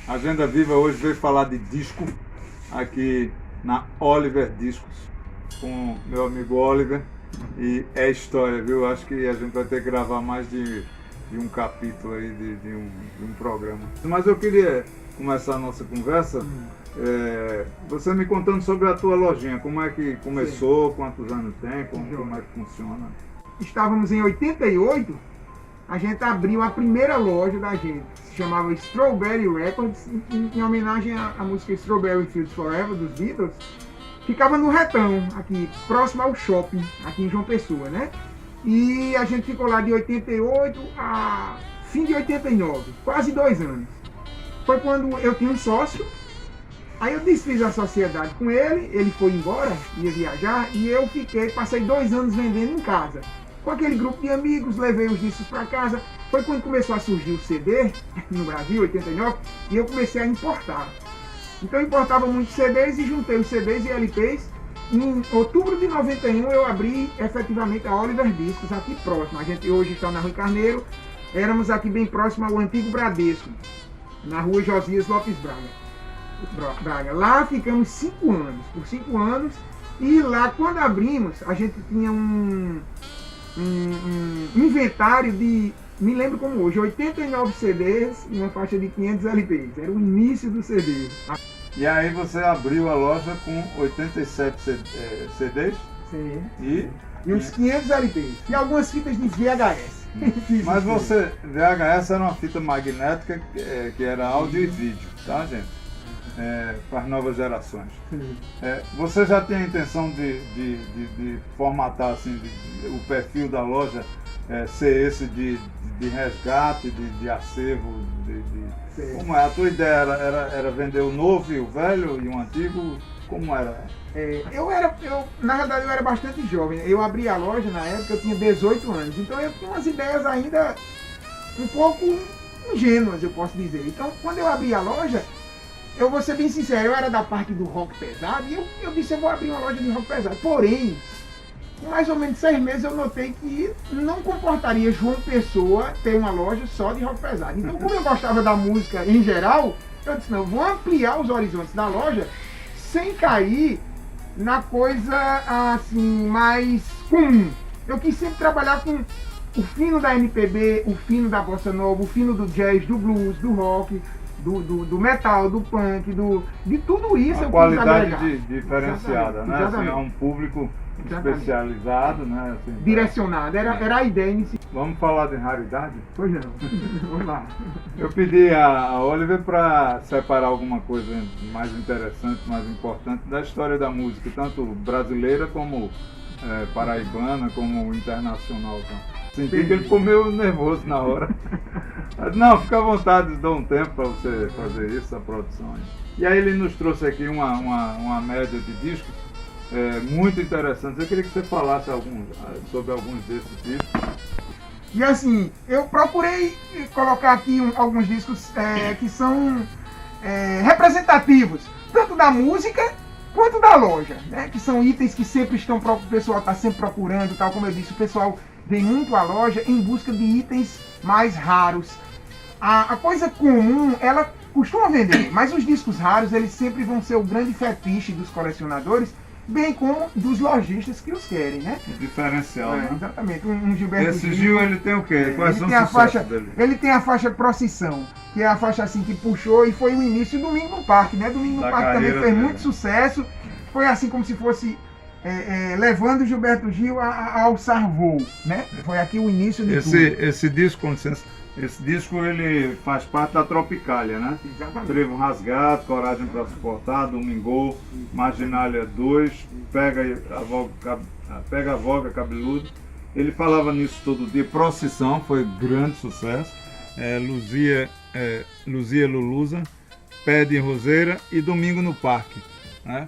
A Agenda Viva hoje veio falar de disco aqui na Oliver Discos com meu amigo Oliver, e é história, viu? Acho que a gente vai ter que gravar mais de um capítulo aí, de um programa. Mas eu queria começar a nossa conversa você me contando sobre a tua lojinha, como é que começou, quantos anos tem, como é que funciona. Estávamos em 88, a gente abriu a primeira loja da gente, que se chamava Strawberry Records, em homenagem à música Strawberry Fields Forever, dos Beatles. Ficava no Retão, aqui, próximo ao shopping, aqui em João Pessoa, né? E a gente ficou lá de 88 a fim de 89, quase 2 anos. Foi quando eu tinha um sócio, aí eu desfiz a sociedade com ele foi embora, ia viajar, e eu passei 2 anos vendendo em casa. Com aquele grupo de amigos, levei os discos para casa. Foi quando começou a surgir o CD no Brasil, 89, e eu comecei a importar. Então eu importava muitos CDs e juntei os CDs e LPs. Em outubro de 91 eu abri efetivamente a Oliver Discos aqui próximo. A gente hoje está na Rua Carneiro, aqui bem próximo ao antigo Bradesco, na Rua Josias Lopes Braga. Lá ficamos 5 anos, por 5 anos, e lá quando abrimos a gente tinha um inventário de, me lembro como hoje, 89 CDs e uma faixa de 500 LPs. Era o início do CD. E aí você abriu a loja com 87 CDs? Sim. E uns 500 LPs. E algumas fitas de VHS. Mas VHS era uma fita magnética que era áudio e vídeo, tá, gente? Para as novas gerações. Você já tem a intenção de formatar assim, o perfil da loja ser esse de resgate, de acervo? Como é? A tua ideia era vender o novo e o velho e o antigo? Como era? Na verdade eu era bastante jovem. Eu abri a loja na época, eu tinha 18 anos. Então eu tinha umas ideias ainda um pouco ingênuas, eu posso dizer. Então quando eu abri a loja, eu vou ser bem sincero, eu era da parte do rock pesado e eu disse, eu vou abrir uma loja de rock pesado. Porém, em mais ou menos 6 meses eu notei que não comportaria João Pessoa ter uma loja só de rock pesado. Então, como eu gostava da música em geral, eu disse, não, eu vou ampliar os horizontes da loja sem cair na coisa assim mais comum. Eu quis sempre trabalhar com o fino da MPB, o fino da bossa nova, o fino do jazz, do blues, do rock, do metal, do punk, de tudo isso. A qualidade diferenciada, né? Exatamente. Assim, é um público especializado, né? Assim, direcionado, era a ideia inicial. Vamos falar de raridade? Pois não, vamos lá. Eu pedi a Oliver para separar alguma coisa mais interessante, mais importante da história da música, tanto brasileira como paraibana, como internacional. Senti que ele ficou meio nervoso na hora. Mas, não, fica à vontade, dou um tempo para você fazer isso, a produção. E aí ele nos trouxe aqui uma média de discos muito interessantes. Eu queria que você falasse sobre alguns desses discos. E assim, eu procurei colocar aqui alguns discos que são representativos, tanto da música quanto da loja, né? Que são itens que sempre o pessoal está sempre procurando, tal como eu disse, o pessoal vem muito à loja em busca de itens mais raros. A coisa comum, ela costuma vender, mas os discos raros, eles sempre vão ser o grande fetiche dos colecionadores, bem como dos lojistas que os querem, né? O diferencial, né? Exatamente. Um Gilberto Esse Gil, ele tem o quê? Quais são os sucessos dele? Ele tem a faixa Procissão, que é a faixa assim que puxou e foi o início do Domingo no Parque, né? Domingo no Parque também fez muito sucesso. Foi assim como se fosse levando o Gilberto Gil a alçar voo, né? Foi aqui o início de tudo. Esse disco, com licença, esse disco ele faz parte da Tropicália, né? Exatamente. Trevo Rasgado, Coragem para Suportar, Domingo, Marginália 2, Pega a Voga Cabeludo. Ele falava nisso todo dia. Procissão foi grande sucesso. Luzia Lulusa, Pé de Roseira e Domingo no Parque, né?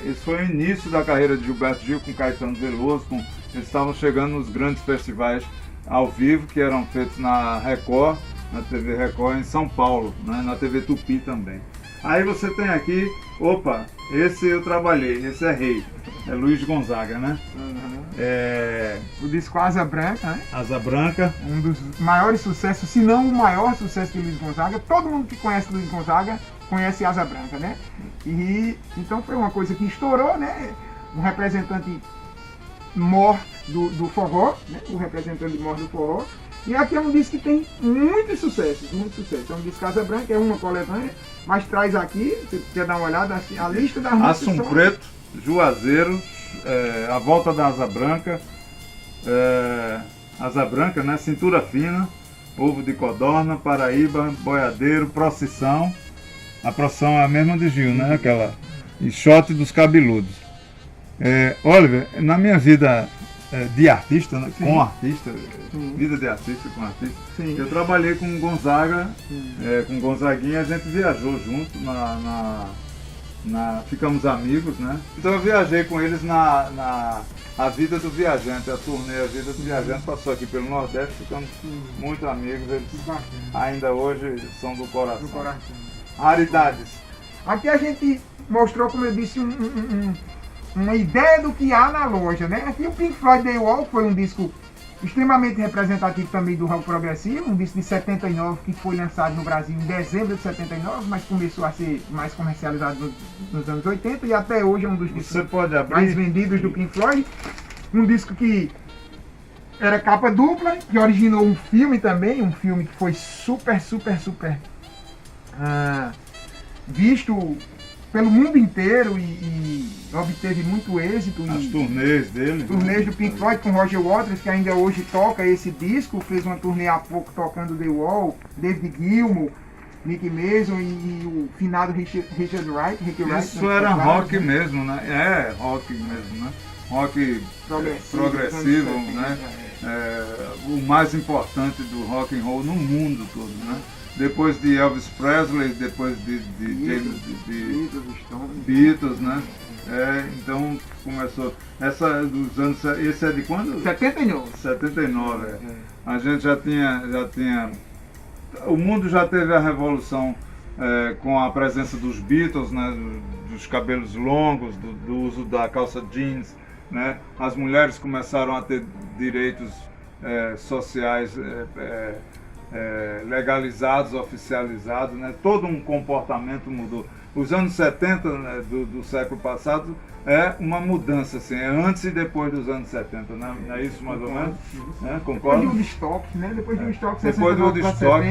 Isso foi o início da carreira de Gilberto Gil com Caetano Veloso. Eles estavam chegando nos grandes festivais ao vivo que eram feitos na Record, na TV Record em São Paulo, né? Na TV Tupi também. Aí você tem aqui, esse eu trabalhei, esse é Rei. é Luiz Gonzaga, né? O disco Asa Branca, né? Asa Branca. Um dos maiores sucessos, se não o maior sucesso de Luiz Gonzaga. Todo mundo que conhece Luiz Gonzaga conhece Asa Branca, né? E então foi uma coisa que estourou, né? Um representante mor do forró, né? O representante mor do forró. E aqui é um disco que tem muito sucesso. É um disco Asa Branca, é uma coletânea, mas traz aqui, você quer dar uma olhada, assim, a lista das músicas. Assum Preto, Juazeiro, A Volta da Asa Branca, Asa Branca, né? Cintura Fina, Ovo de Codorna, Paraíba, Boiadeiro, Procissão. A Procissão é a mesma de Gil, né? Aquela. E Shot dos Cabeludos. Oliver, na minha vida de artista, né? Com artista, vida de artista com artista, eu trabalhei com Gonzaga, com Gonzaguinha, a gente viajou junto, ficamos amigos, né? Então eu viajei com eles na A Vida do Viajante, a turnê A Vida do Viajante passou aqui pelo Nordeste, ficamos muito amigos, eles ainda hoje são do coração. Raridades. Aqui a gente mostrou, como eu disse, uma ideia do que há na loja, né? Aqui o Pink Floyd The Wall foi um disco extremamente representativo também do rock progressivo, um disco de 79 que foi lançado no Brasil em dezembro de 79, mas começou a ser mais comercializado nos anos 80 e até hoje é um dos discos mais vendidos do Pink Floyd. Um disco que era capa dupla, que originou um filme também, um filme que foi super visto pelo mundo inteiro e obteve muito êxito. As turnês dele. Turnês do Pink Floyd com Roger Waters, que ainda hoje toca esse disco, fez uma turnê há pouco tocando The Wall, David Gilmour, Nick Mason e o finado Richard Wright. Isso era rock mesmo, né? Rock mesmo, né? Rock progressivo, né? O mais importante do rock and roll no mundo todo, né? Depois de Elvis Presley, depois de Beatles, né? Então começou. Essa dos anos. Esse é de quando? 79. 79, A gente já tinha. O mundo já teve a revolução com a presença dos Beatles, né? Dos cabelos longos, do uso da calça jeans, né? As mulheres começaram a ter direitos sociais legalizados, oficializados, né? Todo um comportamento mudou. Os anos 70, né, do século passado é uma mudança, assim, é antes e depois dos anos 70, né? Não é isso mais ou menos? Concordo? Depois do Woodstock, né? Depois do Woodstock, depois do Woodstock,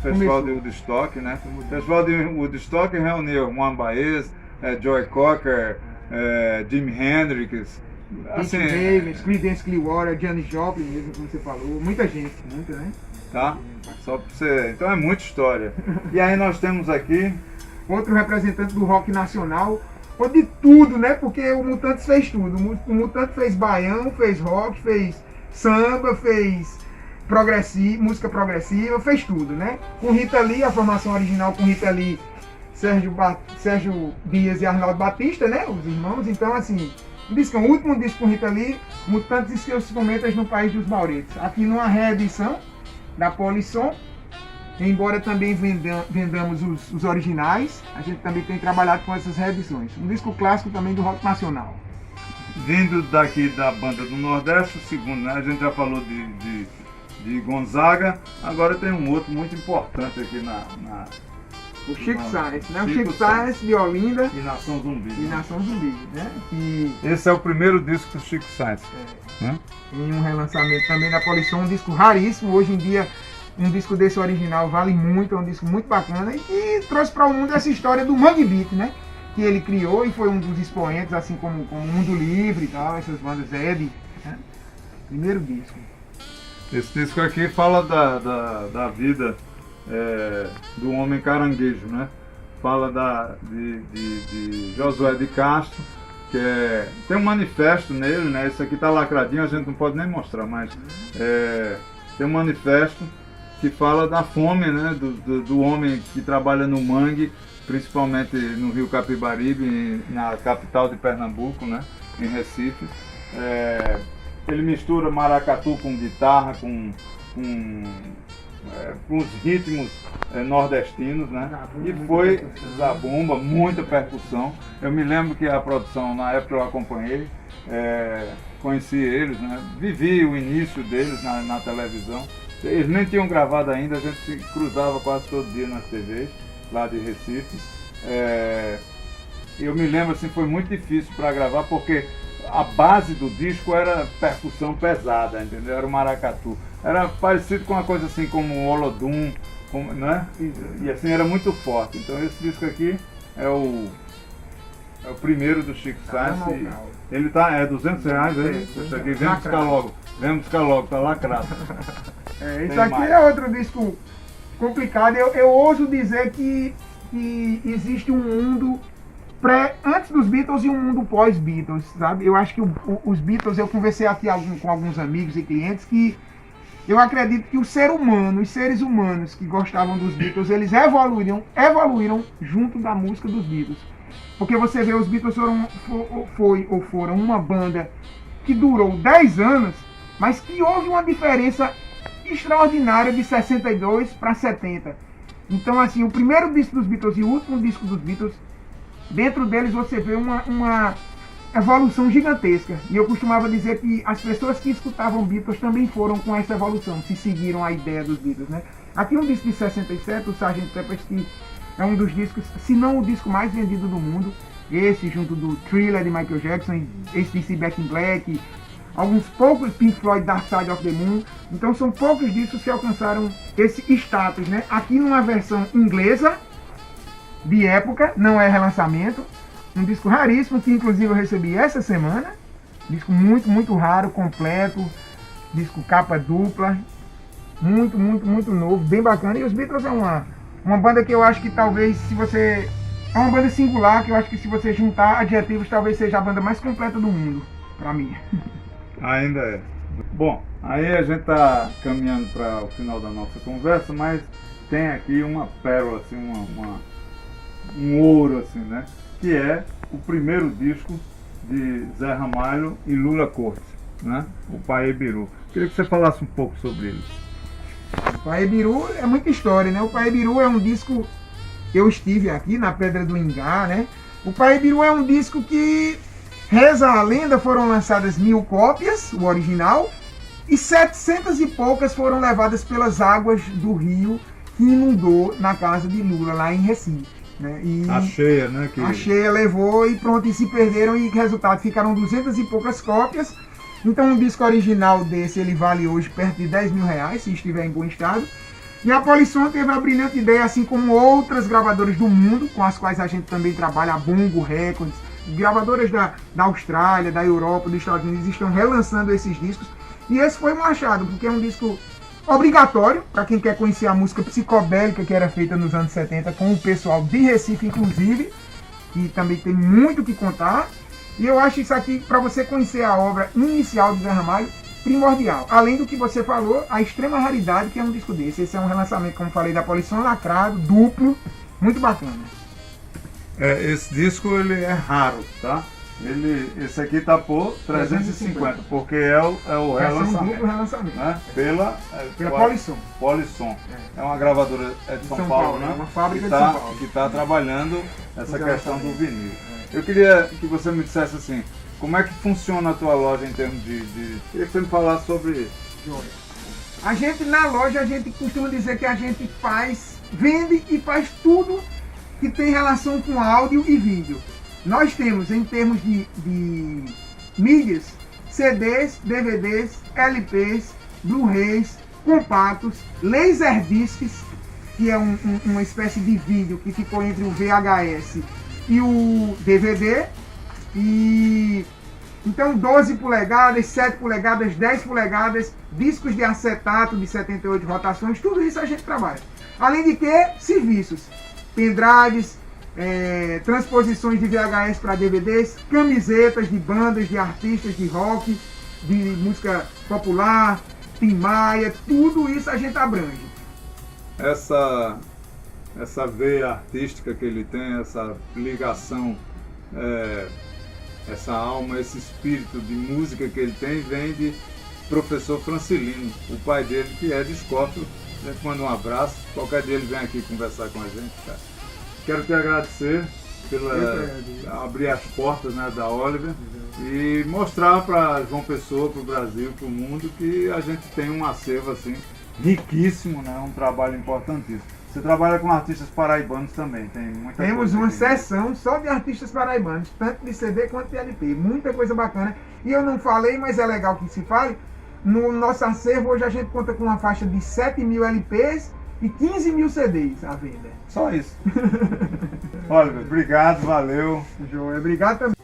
Festival de Woodstock, né? O Festival de Woodstock reuniu Juan Baez, Joy Cocker, Jimi Hendrix, assim, Davis, Creedence Clearwater, Janis Joplin, mesmo como você falou, muita gente, né? Tá? Só pra você. Então é muita história. E aí nós temos aqui outro representante do rock nacional, ou de tudo, né? Porque o Mutantes fez tudo. O Mutantes fez baião, fez rock, fez samba, fez música progressiva, fez tudo, né? Com Rita Lee, a formação original com Rita Lee, Sérgio Dias e Arnaldo Batista, né? Os irmãos. Então, assim, o último disco com Rita Lee, Mutantes e seus comentários no País dos Mauretes. Aqui numa reedição da Polisson, embora também vendamos os originais, a gente também tem trabalhado com essas reedições. Um disco clássico também do rock nacional. Vindo daqui da banda do Nordeste, o segundo, né? A gente já falou de Gonzaga, agora tem um outro muito importante aqui o Chico Sainz, né? O Chico Sainz de Olinda e Nação Zumbi. Né? E esse é o primeiro disco do Chico Sainz. Né? Em um relançamento também da Polisson, um disco raríssimo. Hoje em dia, um disco desse original vale muito, é um disco muito bacana e que trouxe para o mundo essa história do Mangue Beat, né? Que ele criou e foi um dos expoentes, assim como o Mundo Livre e tal, essas bandas Ed, né? Primeiro disco. Esse disco aqui fala da vida do homem caranguejo, né? Fala de Josué de Castro, que tem um manifesto nele, né? Isso aqui tá lacradinho, a gente não pode nem mostrar, mas tem um manifesto que fala da fome, né? Do homem que trabalha no mangue, principalmente no Rio Capibaribe, na capital de Pernambuco, né? Em Recife. Ele mistura maracatu com guitarra, com com os ritmos nordestinos, né? E foi zabumba, muita percussão. Eu me lembro que a produção, na época eu acompanhei, conheci eles, né? Vivi o início deles na televisão. Eles nem tinham gravado ainda, a gente se cruzava quase todo dia nas TVs, lá de Recife. Eu me lembro assim, foi muito difícil para gravar, porque a base do disco era percussão pesada, entendeu? Era o maracatu. Era parecido com uma coisa assim como o Olodum, né? E assim, era muito forte. Então esse disco aqui é o primeiro do Chico Sainz. Ele tá, R$200, esse aqui, vem buscar logo, tá lacrado. Isso aqui é outro disco complicado. Eu ouso dizer que existe um mundo antes dos Beatles e um mundo pós-Beatles, sabe? Eu acho que os Beatles, eu conversei aqui com alguns amigos e clientes que eu acredito que os seres humanos que gostavam dos Beatles, eles evoluíram junto da música dos Beatles. Porque você vê, os Beatles foram uma banda que durou 10 anos, mas que houve uma diferença extraordinária de 62 para 70. Então, assim, o primeiro disco dos Beatles e o último disco dos Beatles, dentro deles você vê uma evolução gigantesca. E eu costumava dizer que as pessoas que escutavam Beatles também foram com essa evolução, se seguiram a ideia dos Beatles, né? Aqui um disco de 67, o Sgt. Pepper's, que é um dos discos, se não o disco mais vendido do mundo. Esse, junto do Thriller de Michael Jackson, AC/DC Back in Black, alguns poucos Pink Floyd Dark Side of the Moon. Então são poucos discos que alcançaram esse status, né? Aqui numa versão inglesa, de época, não é relançamento. Um disco raríssimo, que inclusive eu recebi essa semana. Disco muito, muito raro, completo. Disco capa dupla. Muito, muito, muito novo, bem bacana. E os Beatles é uma banda que eu acho que talvez, se você... É uma banda singular, que eu acho que se você juntar adjetivos, talvez seja a banda mais completa do mundo, pra mim. Ainda é. Bom, aí a gente tá caminhando para o final da nossa conversa, mas tem aqui uma pérola, assim, um ouro, assim, né? Que é o primeiro disco de Zé Ramalho e Lula Cortes, né? O Paebiru. Queria que você falasse um pouco sobre ele. O Paebiru é muita história, né? O Paebiru é um disco... Eu estive aqui na Pedra do Ingá, né? O Paebiru é um disco que, reza a lenda, foram lançadas 1000 cópias, o original, e 700 e poucas foram levadas pelas águas do rio que inundou na casa de Lula, lá em Recife. Né? E a cheia, né? A cheia levou e pronto, e se perderam, e resultado, ficaram 200 e poucas cópias. Então um disco original desse, ele vale hoje perto de 10 mil reais, se estiver em bom estado. E a Polisson teve a brilhante ideia, assim como outras gravadoras do mundo, com as quais a gente também trabalha, a Bongo Records, gravadoras da Austrália, da Europa, dos Estados Unidos, estão relançando esses discos. E esse foi um achado, porque é um disco obrigatório para quem quer conhecer a música psicodélica que era feita nos anos 70 com o pessoal de Recife, inclusive, que também tem muito o que contar. E eu acho isso aqui, para você conhecer a obra inicial de Zé Ramalho, primordial. Além do que você falou, a extrema raridade que é um disco desse. Esse é um relançamento, como falei, da Polisson, lacrado, duplo, muito bacana. Esse disco ele é raro, tá? Esse aqui tá por 350, porque é o relançamento, né? Pela Polisson. É uma gravadora de São Paulo, né? É uma fábrica de São Paulo. Que está trabalhando essa questão do vinil. Eu queria que você me dissesse assim, como é que funciona a tua loja em termos de... Queria que você me falasse sobre... A gente, na loja, a gente costuma dizer que a gente vende e faz tudo que tem relação com áudio e vídeo. Nós temos, em termos de mídias, CDs, DVDs, LPs, Blu-rays, compactos, Laserdiscs, que é uma espécie de vídeo que ficou entre o VHS e o DVD. E então 12 polegadas, 7 polegadas, 10 polegadas, discos de acetato de 78 rotações, tudo isso a gente trabalha. Além de que, serviços, pendrives, transposições de VHS para DVDs, camisetas de bandas, de artistas de rock, de música popular, Tim Maia, tudo isso a gente abrange. Essa veia artística que ele tem, essa ligação, essa alma, esse espírito de música que ele tem, vem de professor Francilino, o pai dele, que é de Escópio, A gente manda um abraço. Qualquer dia ele vem aqui conversar com a gente, cara. Quero te agradecer pela abrir as portas, né, da Oliver e mostrar para João Pessoa, para o Brasil, para o mundo que a gente tem um acervo assim riquíssimo, né, um trabalho importantíssimo. Você trabalha com artistas paraibanos também, tem muita Temos coisa uma aqui, sessão só de artistas paraibanos, tanto de CD quanto de LP, muita coisa bacana. E eu não falei, mas é legal que se fale, no nosso acervo hoje a gente conta com uma faixa de 7.000 LPs e 15.000 CDs à venda. Só isso. Olha, obrigado, valeu. Joia, obrigado também.